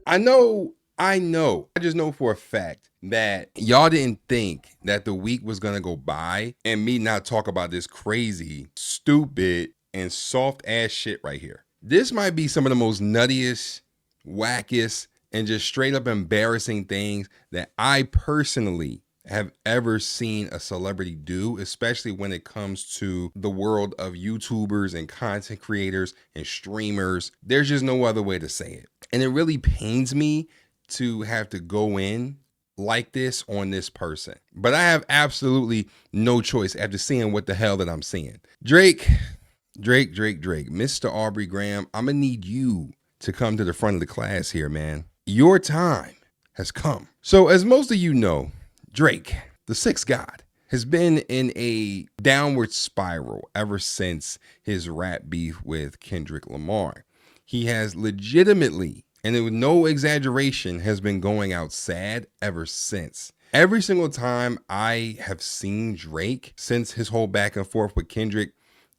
I know. I just know for a fact that y'all didn't think that the week was gonna go by and me not talk about this crazy, stupid, and soft ass shit right here. This might be some of the most nuttiest, wackiest, and just straight up embarrassing things that I personally have ever seen a celebrity do, especially when it comes to the world of YouTubers and content creators and streamers. There's just no other way to say it. And it really pains me to have to go in like this on this person. But I have absolutely no choice after seeing what the hell that I'm seeing. Drake, Mr. Aubrey Graham, I'm gonna need you to come to the front of the class here, man. Your time has come. So as most of you know, Drake, the sixth god, has been in a downward spiral ever since his rap beef with Kendrick Lamar. He has legitimately, and with no exaggeration, has been going out sad ever since. Every single time I have seen Drake since his whole back and forth with Kendrick,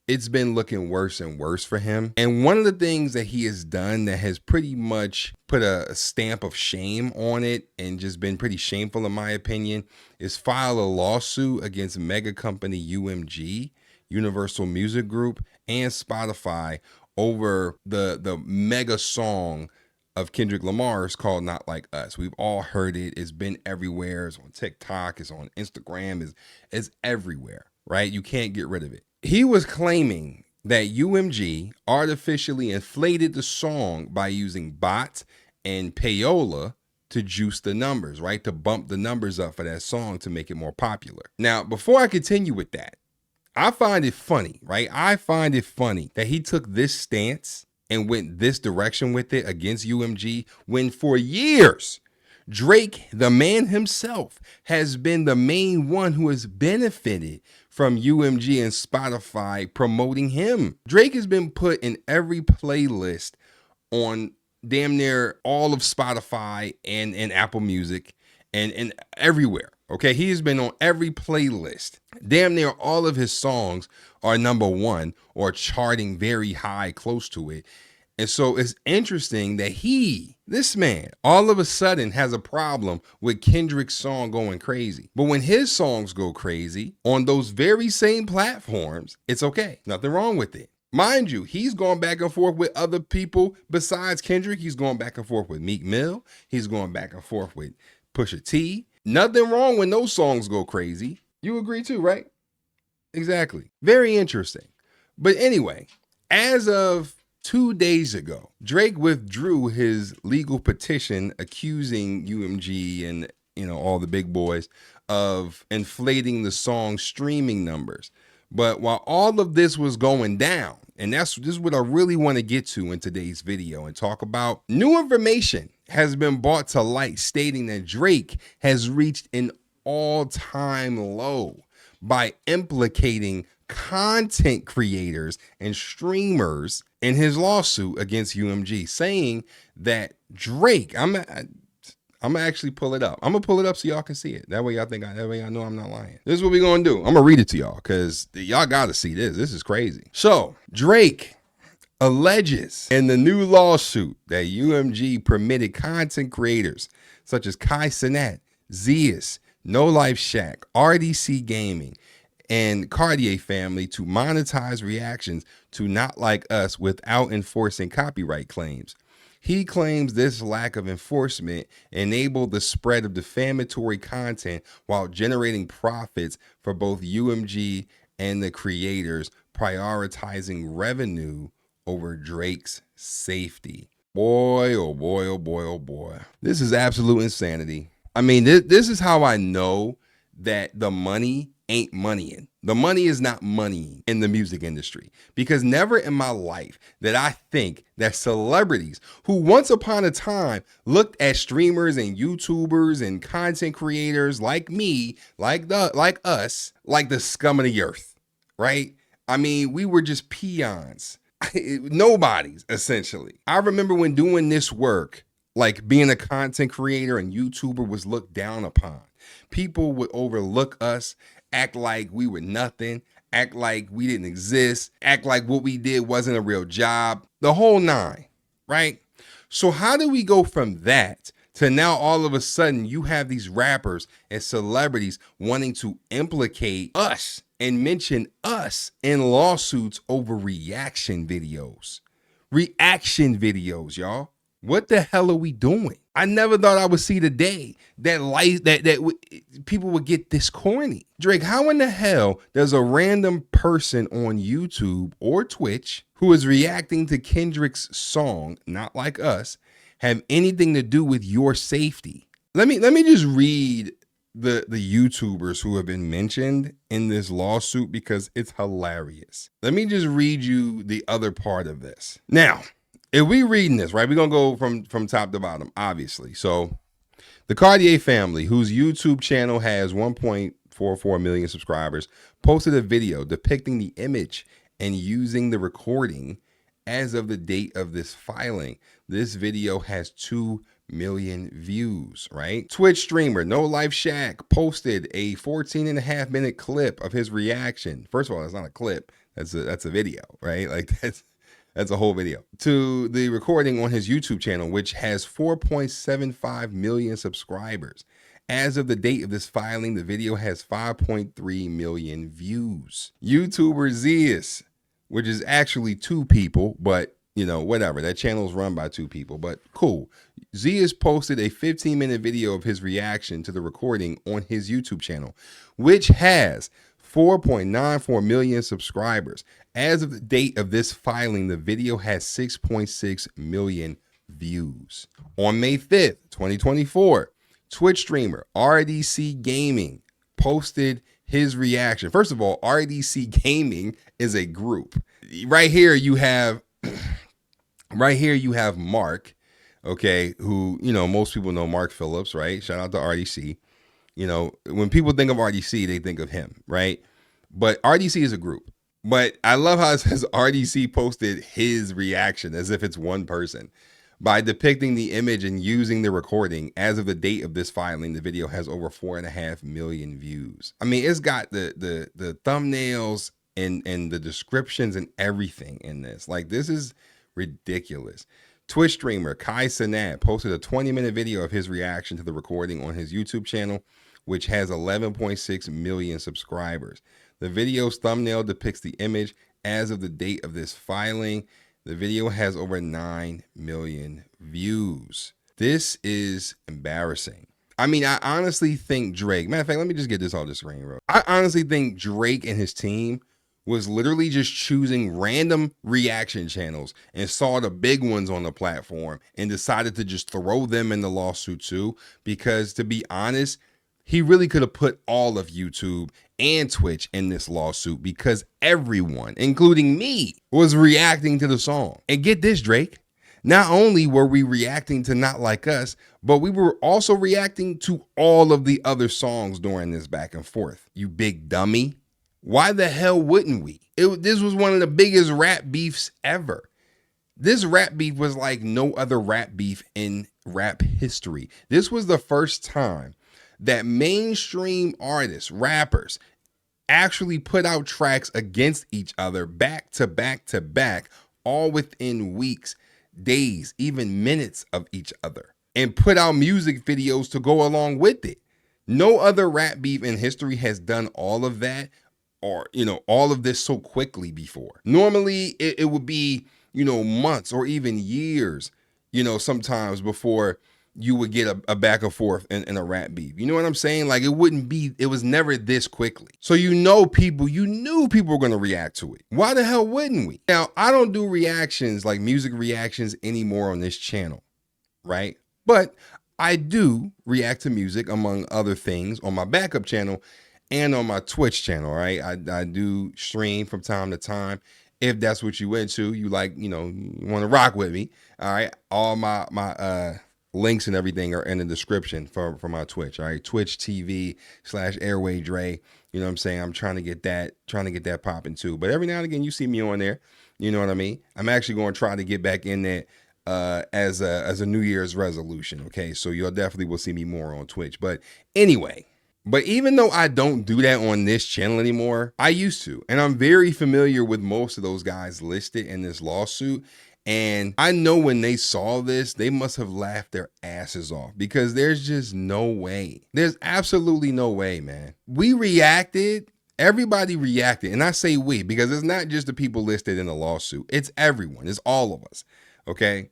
it's been looking worse and worse for him. And one of the things that he has done that has pretty much put a stamp of shame on it and just been pretty shameful in my opinion is file a lawsuit against mega company UMG, Universal Music Group, and Spotify over the mega song of Kendrick Lamar's called Not Like Us. We've all heard it. It's been everywhere. It's on TikTok. It's on Instagram. It's everywhere, right? You can't get rid of it. He was claiming that UMG artificially inflated the song by using bots and payola to juice the numbers, right? To bump the numbers up for that song to make it more popular. Now, before I continue with that, I find it funny, right? I find it funny that he took this stance and went this direction with it against UMG when for years, Drake, the man himself, has been the main one who has benefited from UMG and Spotify promoting him. Drake has been put in every playlist on damn near all of Spotify and Apple Music and everywhere. Okay, he has been on every playlist. Damn near all of his songs are number one or charting very high, close to it. And so it's interesting that this man, all of a sudden has a problem with Kendrick's song going crazy. But when his songs go crazy on those very same platforms, it's okay. Nothing wrong with it. Mind you, he's going back and forth with other people besides Kendrick. He's going back and forth with Meek Mill. He's going back and forth with Pusha T. Nothing wrong when those songs go crazy. You agree too, right? Exactly. Very interesting. But anyway, as of 2 days ago, Drake withdrew his legal petition accusing UMG and all the big boys of inflating the song's streaming numbers. But while all of this was going down, and this is what I really want to get to in today's video and talk about, new information has been brought to light stating that Drake has reached an all-time low by implicating content creators and streamers in his lawsuit against UMG, saying that Drake, I'm gonna actually pull it up. I'm gonna pull it up so y'all can see it. That way y'all know I'm not lying. This is what we're gonna do. I'm gonna read it to y'all because y'all gotta see this. This is crazy. So Drake alleges in the new lawsuit that UMG permitted content creators such as Kai Cenat, Zias, NoLifeShaq, RDC Gaming, and CartierFamily to monetize reactions to Not Like Us without enforcing copyright claims. He claims this lack of enforcement enabled the spread of defamatory content while generating profits for both UMG and the creators, prioritizing revenue over Drake's safety. Boy, oh boy, oh boy, oh boy. This is absolute insanity. I mean, this is how I know that the money ain't moneying. The money is not money in the music industry, because never in my life did I think that celebrities who once upon a time looked at streamers and YouTubers and content creators like me, like us, like the scum of the earth, right? I mean, we were just peons. Nobodies, essentially. I remember when doing this work, like being a content creator and YouTuber was looked down upon. People would overlook us, act like we were nothing, act like we didn't exist, act like what we did wasn't a real job, the whole nine, right? So how do we go from that to now all of a sudden you have these rappers and celebrities wanting to implicate us and mention us in lawsuits over reaction videos? Reaction videos, y'all. What the hell are we doing? I never thought I would see the day that people would get this corny. Drake, how in the hell does a random person on YouTube or Twitch who is reacting to Kendrick's song, Not Like Us, have anything to do with your safety? Let me just read the YouTubers who have been mentioned in this lawsuit because it's hilarious. Let me just read you the other part of this. Now, if we reading this, right, we're going to go from top to bottom, obviously. So the CartierFamily, whose YouTube channel has 1.44 million subscribers, posted a video depicting the image and using the recording as of the date of this filing. This video has 2 million views, right? Twitch streamer NoLifeShaq posted a 14.5-minute clip of his reaction. First of all, that's not a clip. That's a video, right? Like that's a whole video to the recording on his YouTube channel, which has 4.75 million subscribers. As of the date of this filing, the video has 5.3 million views. YouTuber Zias, which is actually 2 people, but you know, whatever. That channel is run by 2 people, but cool. Zias posted a 15-minute video of his reaction to the recording on his YouTube channel, which has 4.94 million subscribers. As of the date of this filing, the video has 6.6 million views. On May 5th, 2024, Twitch streamer RDC Gaming posted his reaction. First of all, RDC Gaming is a group. Right here you have Mark, okay, who, you know, most people know Mark Phillips, right? Shout out to RDC. You know, when people think of RDC, they think of him, right? But RDC is a group. But I love how it says RDC posted his reaction as if it's one person. By depicting the image and using the recording, as of the date of this filing, the video has over 4.5 million views. I mean, it's got the thumbnails and the descriptions and everything in this. Like, this is ridiculous. Twitch streamer Kai Cenat posted a 20-minute video of his reaction to the recording on his YouTube channel, which has 11.6 million subscribers. The video's thumbnail depicts the image as of the date of this filing. The video has over 9 million views. This is embarrassing. I mean, I honestly think Drake, matter of fact, let me just get this off the screen, bro. I honestly think Drake and his team was literally just choosing random reaction channels and saw the big ones on the platform and decided to just throw them in the lawsuit too. Because to be honest, he really could have put all of YouTube and Twitch in this lawsuit because everyone, including me, was reacting to the song. And get this, Drake, not only were we reacting to Not Like Us, but we were also reacting to all of the other songs during this back and forth. You big dummy. Why the hell wouldn't we? This was one of the biggest rap beefs ever. This rap beef was like no other rap beef in rap history. This was the first time that mainstream artists, rappers, actually put out tracks against each other back to back to back, all within weeks, days, even minutes of each other, and put out music videos to go along with it. No other rap beef in history has done all of that, or, you know, all of this so quickly before. Normally it would be, you know, months or even years, you know, sometimes before you would get a back and forth in a rap beef. You know what I'm saying? Like, it was never this quickly. So you knew people were going to react to it. Why the hell wouldn't we? Now, I don't do reactions, like music reactions, anymore on this channel, right? But I do react to music, among other things, on my backup channel and on my Twitch channel, right? I do stream from time to time. If that's what you into, you like, you know, you want to rock with me, all right? All my links and everything are in the description for my Twitch. All right. Twitch TV/Airway Dre. You know what I'm saying? I'm trying to get that popping too. But every now and again you see me on there. You know what I mean? I'm actually going to try to get back in there as a New Year's resolution. Okay. So you'll definitely will see me more on Twitch. But anyway, even though I don't do that on this channel anymore, I used to. And I'm very familiar with most of those guys listed in this lawsuit. And I know when they saw this, they must have laughed their asses off because there's just no way. There's absolutely no way, man. We reacted. Everybody reacted. And I say we because it's not just the people listed in the lawsuit. It's everyone. It's all of us. Okay?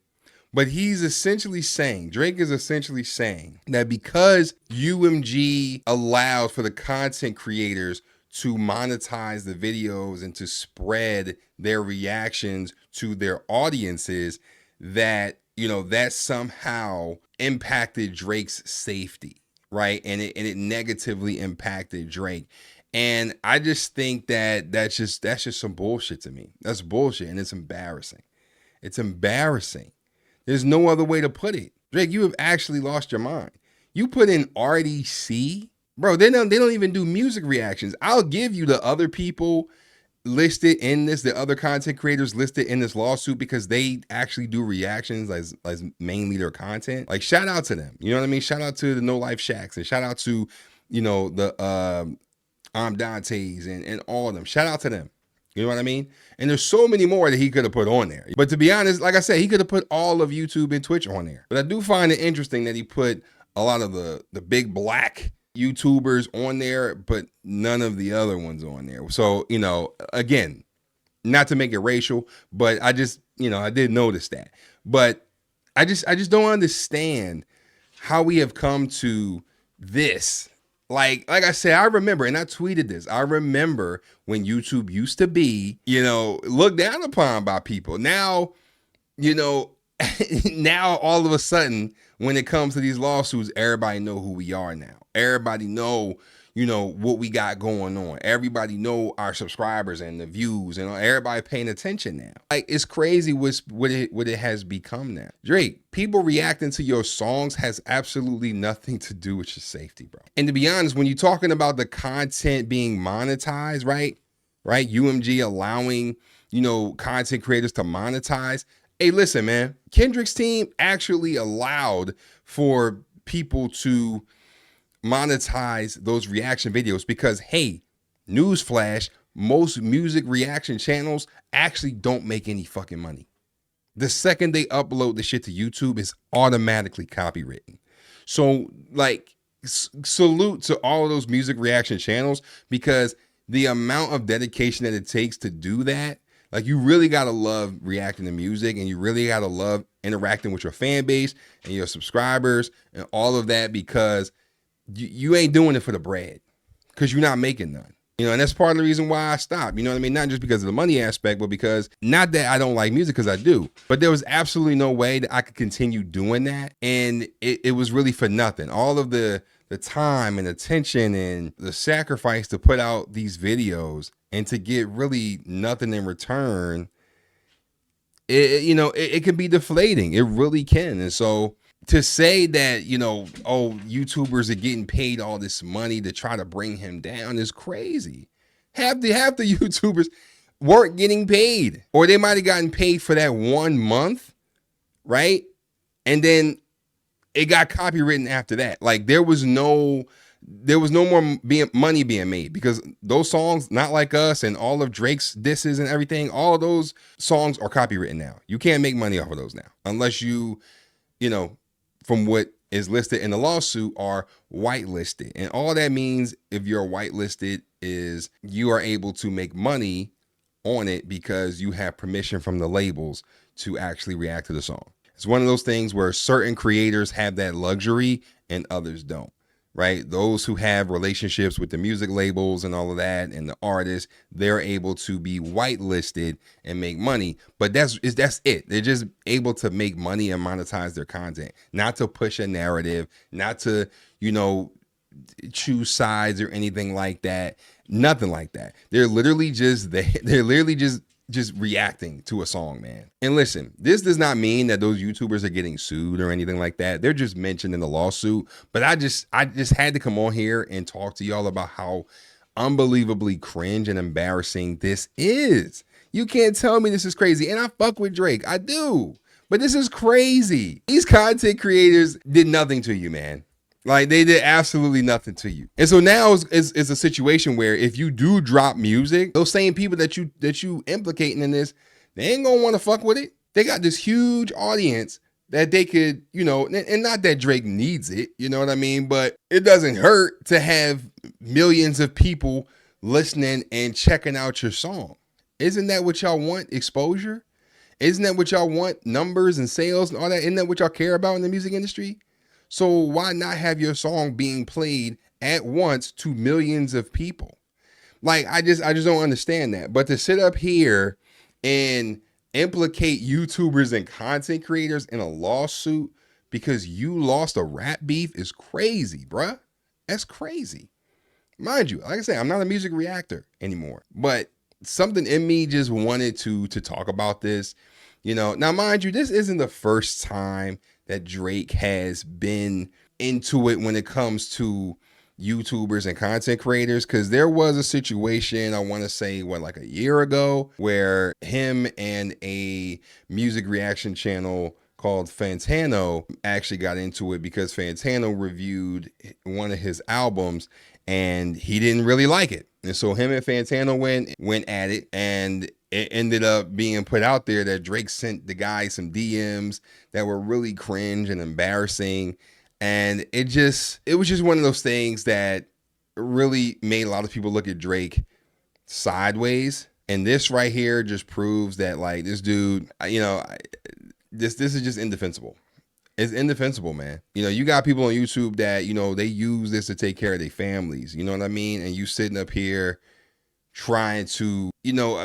But he's essentially saying, Drake is essentially saying that because UMG allows for the content creators to monetize the videos and to spread their reactions to their audiences, that, you know, that somehow impacted Drake's safety, right? And it negatively impacted Drake. And I just think that that's just some bullshit to me. That's bullshit, and it's embarrassing. It's embarrassing. There's no other way to put it. Drake, you have actually lost your mind. You put in RDC. Bro, they don't even do music reactions. I'll give you the other people listed in this, the other content creators listed in this lawsuit, because they actually do reactions as mainly their content. Like, shout out to them. You know what I mean? Shout out to the NoLifeShaqs, and shout out to, you know, the ImDontais and all of them. Shout out to them. You know what I mean? And there's so many more that he could have put on there. But to be honest, like I said, he could have put all of YouTube and Twitch on there. But I do find it interesting that he put a lot of the big black YouTubers on there, but none of the other ones on there. So, you know, again, not to make it racial, but I just, you know, I did notice that. But I just don't understand how we have come to this. Like I said, I remember, and I tweeted this, I remember when YouTube used to be, you know, looked down upon by people. Now, you know, now all of a sudden, when it comes to these lawsuits, everybody know who we are now. Everybody know, you know, what we got going on. Everybody know our subscribers and the views, and everybody paying attention now. Like, it's crazy what it has become now. Drake, people reacting to your songs has absolutely nothing to do with your safety, bro. And to be honest, when you're talking about the content being monetized, right? UMG allowing, you know, content creators to monetize. Hey, listen, man, Kendrick's team actually allowed for people to monetize those reaction videos because, hey, newsflash, most music reaction channels actually don't make any fucking money. The second they upload the shit to YouTube, it's automatically copywritten. So, like, salute to all of those music reaction channels, because the amount of dedication that it takes to do that, like, you really gotta love reacting to music, and you really gotta love interacting with your fan base and your subscribers and all of that, because you ain't doing it for the bread, because you're not making none. You know, and that's part of the reason why I stopped. You know what I mean? Not just because of the money aspect, but because, not that I don't like music, because I do, but there was absolutely no way that I could continue doing that. And it was really for nothing. All of the time and attention and the sacrifice to put out these videos and to get really nothing in return, it can be deflating. It really can. And so to say that, you know, oh, YouTubers are getting paid all this money to try to bring him down is crazy. Half the YouTubers weren't getting paid, or they might have gotten paid for that 1 month, right? And then it got copywritten after that. Like, there was no more money being made, because those songs, Not Like Us and all of Drake's disses and everything, all those songs are copywritten now. You can't make money off of those now, unless you know, from what is listed in the lawsuit, are whitelisted. And all that means, if you're whitelisted, is you are able to make money on it because you have permission from the labels to actually react to the song. It's one of those things where certain creators have that luxury and others don't, right? Those who have relationships with the music labels and all of that, and the artists, they're able to be whitelisted and make money. But that's it. They're just able to make money and monetize their content, not to push a narrative, not to, you know, choose sides or anything like that. Nothing like that. They're literally just reacting to a song, man. And listen, this does not mean that those YouTubers are getting sued or anything like that. They're just mentioned in the lawsuit. But I just had to come on here and talk to y'all about how unbelievably cringe and embarrassing this is. You can't tell me this is crazy. And I fuck with Drake. I do. But this is crazy. These content creators did nothing to you, man. Like, they did absolutely nothing to you. And so now is a situation where if you do drop music, those same people that you implicating in this, they ain't gonna want to fuck with it. They got this huge audience that they could, and not that Drake needs it, you know what I mean? But it doesn't hurt to have millions of people listening and checking out your song. Isn't that what y'all want? Exposure? Isn't that what y'all want? Numbers and sales and all that? Isn't that what y'all care about in the music industry? So why not have your song being played at once to millions of people? Like, I just don't understand that. But to sit up here and implicate YouTubers and content creators in a lawsuit because you lost a rap beef is crazy, bruh. That's crazy. Mind you, like I said, I'm not a music reactor anymore, but something in me just wanted to talk about this. Now mind you, this isn't the first time that Drake has been into it when it comes to YouTubers and content creators, because there was a situation, I want to say like a year ago, where him and a music reaction channel called Fantano actually got into it because Fantano reviewed one of his albums and he didn't really like it. And so him and Fantano went at it, and it ended up being put out there that Drake sent the guy some DMs that were really cringe and embarrassing. And it was just one of those things that really made a lot of people look at Drake sideways. And this right here just proves that, like, this dude, this is just indefensible. It's indefensible, man. You got people on YouTube that, they use this to take care of their families. You know what I mean? And you sitting up here trying to,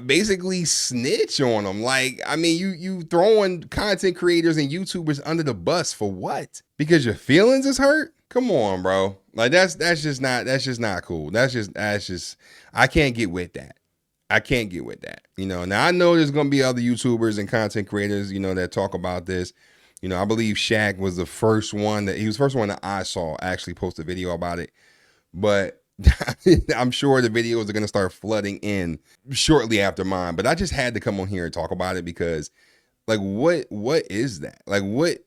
basically snitch on them. Like, I mean, you throwing content creators and YouTubers under the bus for what? Because your feelings is hurt? Come on, bro. Like, that's just not cool. That's just I can't get with that. I can't get with that. Now I know there's gonna be other YouTubers and content creators, that talk about this. I believe Shaq was the first one that I saw actually post a video about it. But I'm sure the videos are going to start flooding in shortly after mine. But I just had to come on here and talk about it because, like, what is that? Like, what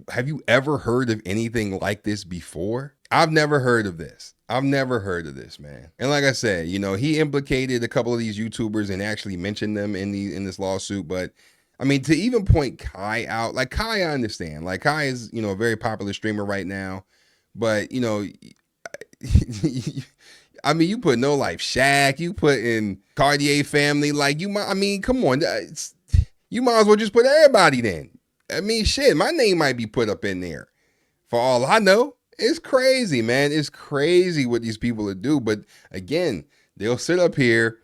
have you ever heard of anything like this before? I've never heard of this. I've never heard of this, man. And like I said, he implicated a couple of these YouTubers and actually mentioned them in this lawsuit. But I mean, to even point Kai out, like, Kai, I understand. Like, Kai is, a very popular streamer right now. But, I mean, you put NoLifeShaq, you put in CartierFamily, like, come on. You might as well just put everybody then. I mean, shit, my name might be put up in there. For all I know, it's crazy, man. It's crazy what these people do. But again, they'll sit up here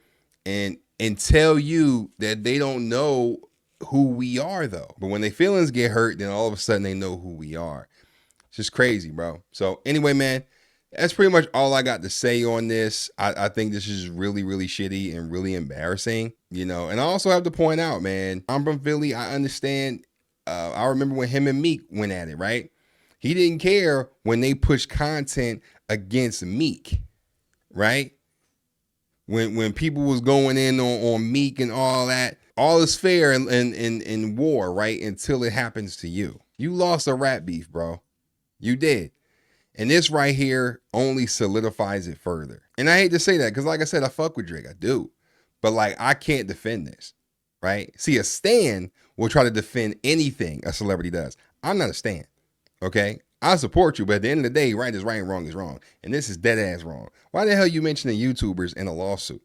and tell you that they don't know who we are, though. But when their feelings get hurt, then all of a sudden they know who we are. It's just crazy, bro. So anyway, man, that's pretty much all I got to say on this. I think this is really, really shitty and really embarrassing, And I also have to point out, man, I'm from Philly. I understand. I remember when him and Meek went at it, right? He didn't care when they pushed content against Meek, right? When people was going in on Meek and all that, all is fair in war, right? Until it happens to you. You lost a rap beef, bro. You did. And this right here only solidifies it further. And I hate to say that because, like I said, I fuck with Drake. I do. But, like, I can't defend this, right? See, a stan will try to defend anything a celebrity does. I'm not a stan, okay? I support you, but at the end of the day, right is right and wrong is wrong. And this is dead ass wrong. Why the hell you mentioning YouTubers in a lawsuit?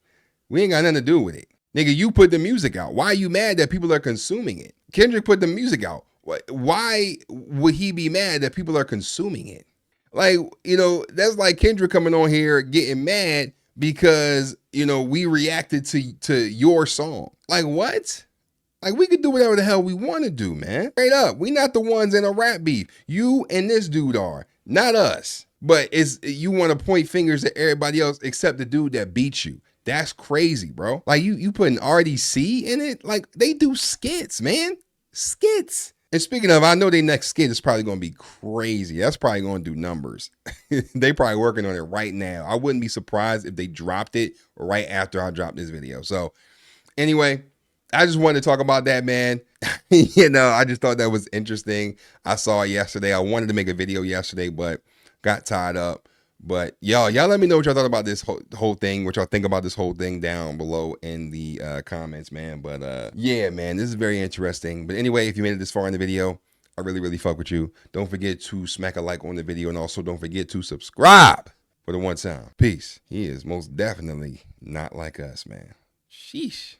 We ain't got nothing to do with it. Nigga, you put the music out. Why are you mad that people are consuming it? Kendrick put the music out. Why would he be mad that people are consuming it? Like, that's like Kendrick coming on here getting mad because, we reacted to your song. Like, what? Like, we could do whatever the hell we want to do, man. Straight up. We not the ones in a rap beef. You and this dude are, not us. But you want to point fingers at everybody else except the dude that beat you. That's crazy, bro. Like, you putting RDC in it? Like, they do skits, man. Skits. And speaking of, I know their next skit is probably going to be crazy. That's probably going to do numbers. They probably working on it right now. I wouldn't be surprised if they dropped it right after I dropped this video. So anyway, I just wanted to talk about that, man. I just thought that was interesting. I saw it yesterday. I wanted to make a video yesterday, but got tied up. But y'all let me know what y'all thought about this whole thing, what y'all think about this whole thing down below in the comments, man. But yeah, man, this is very interesting. But anyway, if you made it this far in the video, I really, really fuck with you. Don't forget to smack a like on the video, and also don't forget to subscribe for the one time. Peace. He is most definitely not like us, man. Sheesh.